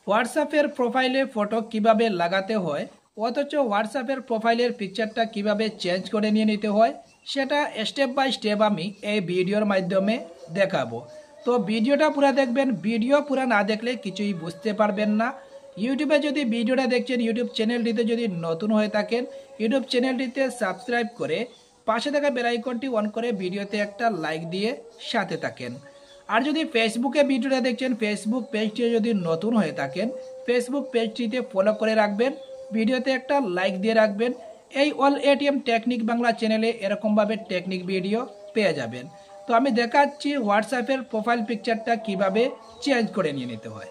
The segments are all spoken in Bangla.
হোয়াটসঅ্যাপের প্রোফাইলে ফটো কিভাবে লাগাতে হয় অথচ হোয়াটসঅ্যাপের প্রোফাইলের পিকচারটা কিভাবে চেঞ্জ করে নিয়ে নিতে হয় সেটা স্টেপ বাই স্টেপ আমি এই ভিডিওর মাধ্যমে দেখাবো। তো ভিডিওটা পুরো দেখবেন, ভিডিও পুরো না দেখলে কিছুই বুঝতে পারবেন না। ইউটিউবে যদি ভিডিওটা দেখছেন, ইউটিউব চ্যানেলটিতে যদি নতুন হয়ে থাকেন, ইউটিউব চ্যানেলটিতে সাবস্ক্রাইব করে পাশে থাকা বেল আইকনটি অন করে ভিডিওতে একটা লাইক দিয়ে সাথে থাকেন। আর যদি ফেসবুকে ভিডিওটা দেখছেন, ফেসবুক পেজটি যদি নতুন হয়ে থাকেন, ফেসবুক পেজটিতে ফলো করে রাখবেন, ভিডিওতে একটা লাইক দিয়ে রাখবেন। এই অল এটিএম টেকনিক বাংলা চ্যানেলে এরকমভাবে টেকনিক ভিডিও পেয়ে যাবেন। তো আমি দেখাচ্ছি হোয়াটসঅ্যাপের প্রোফাইল পিকচারটা কিভাবে চেঞ্জ করে নিয়ে নিতে হয়।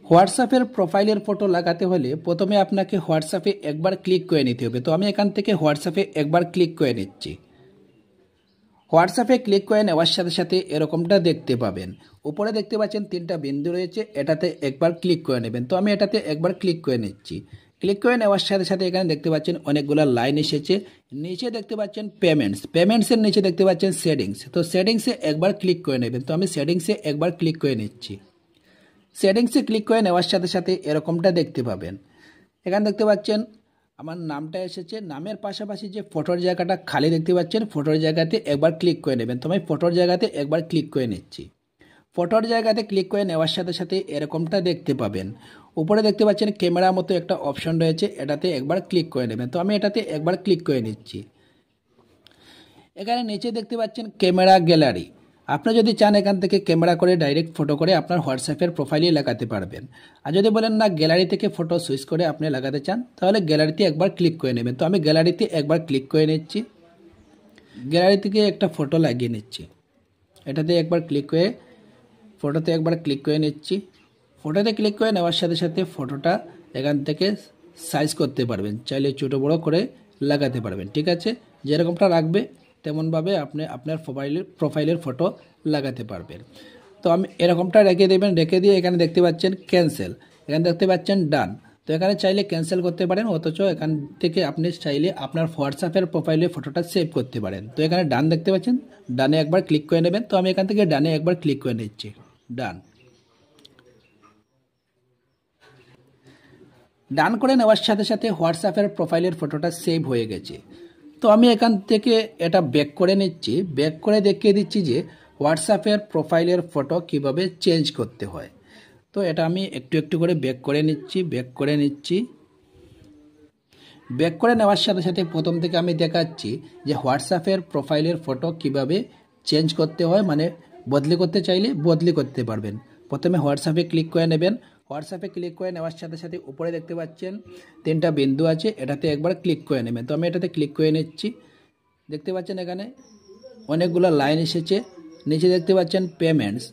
হোয়াটসঅ্যাপের প্রোফাইলের ফটো লাগাতে হলে প্রথমে আপনাকে হোয়াটসঅ্যাপে একবার ক্লিক করে নিতে হবে। তো আমি এখান থেকে হোয়াটসঅ্যাপে একবার ক্লিক করে নিচ্ছি। হোয়াটসঅ্যাপে ক্লিক করে নেওয়ার সাথে সাথে এরকমটা দেখতে পাবেন। উপরে দেখতে পাচ্ছেন তিনটা বিন্দু রয়েছে, এটাতে একবার ক্লিক করে নেবেন। তো আমি এটাতে একবার ক্লিক করে নিচ্ছি। ক্লিক করে নেওয়ার সাথে সাথে এখানে দেখতে পাচ্ছেন অনেকগুলো লাইন এসেছে। নিচে দেখতে পাচ্ছেন পেমেন্টসের নিচে দেখতে পাচ্ছেন সেটিংস। তো সেটিংসে একবার ক্লিক করে নেবেন। তো আমি সেটিংসে একবার ক্লিক করে নিচ্ছি। সেটিংসে ক্লিক করে নেওয়ার সাথে সাথে এরকমটা দেখতে পাবেন। এখানে দেখতে পাচ্ছেন আমার নামটা এসেছে, নামের পাশাপাশি যে ফটোর জায়গাটা খালি দেখতে পাচ্ছেন, ফটোর জায়গাতে একবার ক্লিক করে নেবেন। তো আমি ফটোর জায়গাতে একবার ক্লিক করে নিচ্ছি। ফটোর জায়গাতে ক্লিক করে নেওয়ার সাথে সাথে এরকমটা দেখতে পাবেন। উপরে দেখতে পাচ্ছেন ক্যামেরা মতো একটা অপশন রয়েছে, এটাতে একবার ক্লিক করে নেবেন। তো আমি এটাতে একবার ক্লিক করে নিচ্ছি। এখানে নিচে দেখতে পাচ্ছেন ক্যামেরা গ্যালারি। আপনি যদি চান এখান থেকে ক্যামেরা করে ডাইরেক্ট ফটো করে আপনার হোয়াটসঅ্যাপের প্রোফাইলে লাগাতে পারবেন। আর যদি বলেন না গ্যালারি থেকে ফটো সুইচ করে আপনি লাগাতে চান, তাহলে গ্যালারিতে একবার ক্লিক করে নেবেন। তো আমি গ্যালারিতে একবার ক্লিক করে নিচ্ছি। গ্যালারি থেকে একটা ফটো লাগিয়ে নিচ্ছি। এটাতে একবার ক্লিক করে ফটোতে একবার ক্লিক করে নিচ্ছি। ফটোতে ক্লিক করে নেওয়ার সাথে সাথে ফটোটা এখান থেকে সাইজ করতে পারবেন, চাইলে ছোটো বড়ো করে লাগাতে পারবেন। ঠিক আছে, যেরকমটা রাখবে তেমনভাবে আপনি আপনার প্রোফাইলের ফটো লাগাতে পারবেন। তো আমি এরকমটা রেখে দেবেন। রেখে দিয়ে এখানে দেখতে পাচ্ছেন ক্যান্সেল, এখানে দেখতে পাচ্ছেন ডান। তো এখানে চাইলে ক্যান্সেল করতে পারেন, অথচ এখান থেকে আপনি চাইলে আপনার হোয়াটসঅ্যাপের প্রোফাইলে ফটোটা সেভ করতে পারেন। তো এখানে ডান দেখতে পাচ্ছেন, ডানে একবার ক্লিক করে নেবেন। তো আমি এখান থেকে ডানে একবার ক্লিক করে নিচ্ছি। ডান করে নেওয়ার সাথে সাথে হোয়াটসঅ্যাপের প্রোফাইলের ফটোটা সেভ হয়ে গেছে। তো আমি এখান থেকে এটা ব্যাক করে নিচ্ছি। ব্যাক করে দেখিয়ে দিচ্ছি যে হোয়াটসঅ্যাপের প্রোফাইলের ফটো কিভাবে চেঞ্জ করতে হয়। তো এটা আমি একটু একটু করে ব্যাক করে নিচ্ছি। ব্যাক করে নেওয়ার সাথে সাথে প্রথম থেকে আমি দেখাচ্ছি যে হোয়াটসঅ্যাপের প্রোফাইলের ফটো কিভাবে চেঞ্জ করতে হয়, মানে বদলি করতে চাইলে বদলি করতে পারবেন। প্রথমে হোয়াটসঅ্যাপে ক্লিক করে নেবেন। হোয়াটসঅ্যাপে ক্লিক করে নেওয়ার সাথে সাথে উপরে দেখতে পাচ্ছেন তিনটা বিন্দু আছে, এটাতে একবার ক্লিক করে নেবেন। তো আমি এটাতে ক্লিক করে নিচ্ছি। দেখতে পাচ্ছেন এখানে অনেকগুলো লাইন এসেছে। নিচে দেখতে পাচ্ছেন পেমেন্টস,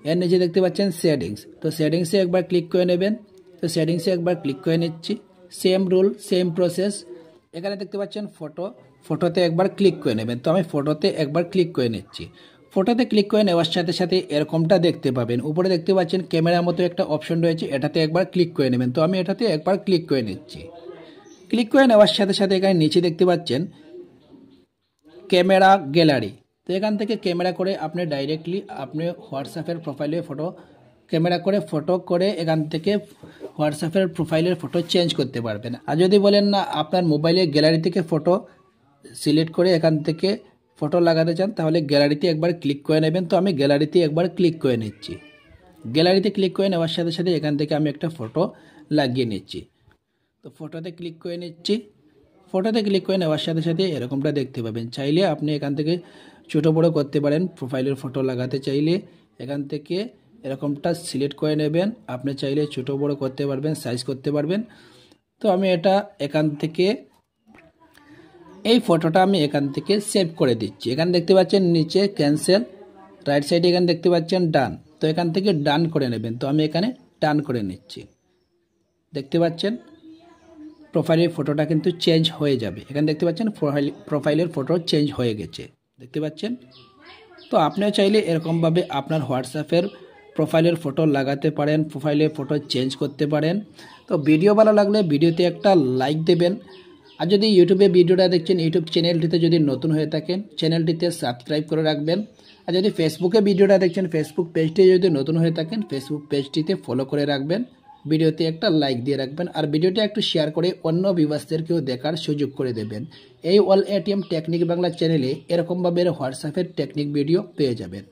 এর নিচে দেখতে পাচ্ছেন সেটিংস। তো সেটিংসে একবার ক্লিক করে নেবেন। তো সেটিংসে একবার ক্লিক করে নিচ্ছি। Same rule same process. এখানে দেখতে পাচ্ছেন ফটোতে একবার ক্লিক করে নেবেন। তো আমি ফটোতে একবার ক্লিক করে নিচ্ছি। ফটোতে ক্লিক করে নেওয়ার সাথে সাথে এরকমটা দেখতে পাবেন। উপরে দেখতে পাচ্ছেন ক্যামেরার মতো একটা অপশন রয়েছে, এটাতে একবার ক্লিক করে নেবেন। তো আমি এটাতে একবার ক্লিক করে নিচ্ছি। ক্লিক করে নেওয়ার সাথে সাথে এখানে নিচে দেখতে পাচ্ছেন ক্যামেরা গ্যালারি। তো এখান থেকে ক্যামেরা করে আপনি ডাইরেক্টলি আপনি হোয়াটসঅ্যাপের প্রোফাইলে ক্যামেরা করে ফটো করে এখান থেকে হোয়াটসঅ্যাপের প্রোফাইলের ফটো চেঞ্জ করতে পারবেন। আর যদি বলেন না আপনার মোবাইলের গ্যালারি থেকে ফটো সিলেক্ট করে এখান থেকে ফটো লাগাতে চান, তাহলে গ্যালারিতে একবার ক্লিক করে নেবেন। তো আমি গ্যালারিতে একবার ক্লিক করে নিচ্ছি। গ্যালারিতে ক্লিক করে নেওয়ার সাথে সাথে এখান থেকে আমি একটা ফটো লাগিয়ে নিচ্ছি। তো ফটোতে ক্লিক করে নিচ্ছি। ফটোতে ক্লিক করে নেওয়ার সাথে সাথে এরকমটা দেখতে পাবেন। চাইলে আপনি এখান থেকে ছোটো বড়ো করতে পারেন। প্রোফাইলের ফটো লাগাতে চাইলে এখান থেকে এরকমটা সিলেক্ট করে নেবেন। আপনি চাইলে ছোটো বড়ো করতে পারবেন, সাইজ করতে পারবেন। তো আমি এটা এখান থেকে এই ফটোটা আমি এখান থেকে সেভ করে দিচ্ছি। এখানে দেখতে পাচ্ছেন নিচে ক্যান্সেল, রাইট সাইডে এখানে দেখতে পাচ্ছেন ডান। তো এখান থেকে ডান করে নেবেন। তো আমি এখানে ডান করে নিচ্ছি। দেখতে পাচ্ছেন প্রোফাইলের ফটোটা কিন্তু চেঞ্জ হয়ে যাবে। এখানে দেখতে পাচ্ছেন প্রোফাইলের ফটো চেঞ্জ হয়ে গেছে, দেখতে পাচ্ছেন। তো আপনিও চাইলে এরকমভাবে আপনার হোয়াটসঅ্যাপের প্রোফাইলের ফটো লাগাতে পারেন, প্রোফাইলের ফটো চেঞ্জ করতে পারেন। তো ভিডিও ভালো লাগলে ভিডিওতে একটা লাইক দেবেন। আর যদি ইউটিউবে ভিডিওটা দেখছেন, ইউটিউব চ্যানেলটিতে যদি নতুন হয়ে থাকেন চ্যানেলটিতে সাবস্ক্রাইব করে রাখবেন। আর যদি ফেসবুকে ভিডিওটা দেখছেন, ফেসবুক পেজটি যদি নতুন হয়ে থাকেন ফেসবুক পেজটিতে ফলো করে রাখবেন। ভিডিওতে একটা লাইক দিয়ে রাখবেন আর ভিডিওটা একটু শেয়ার করে অন্য ভিউয়ার্সদেরকেও দেখার সুযোগ করে দেবেন। এই অল এটিএম টেকনিক বাংলা চ্যানেলে এরকমভাবে হোয়াটসঅ্যাপের টেকনিক ভিডিও পেয়ে যাবেন।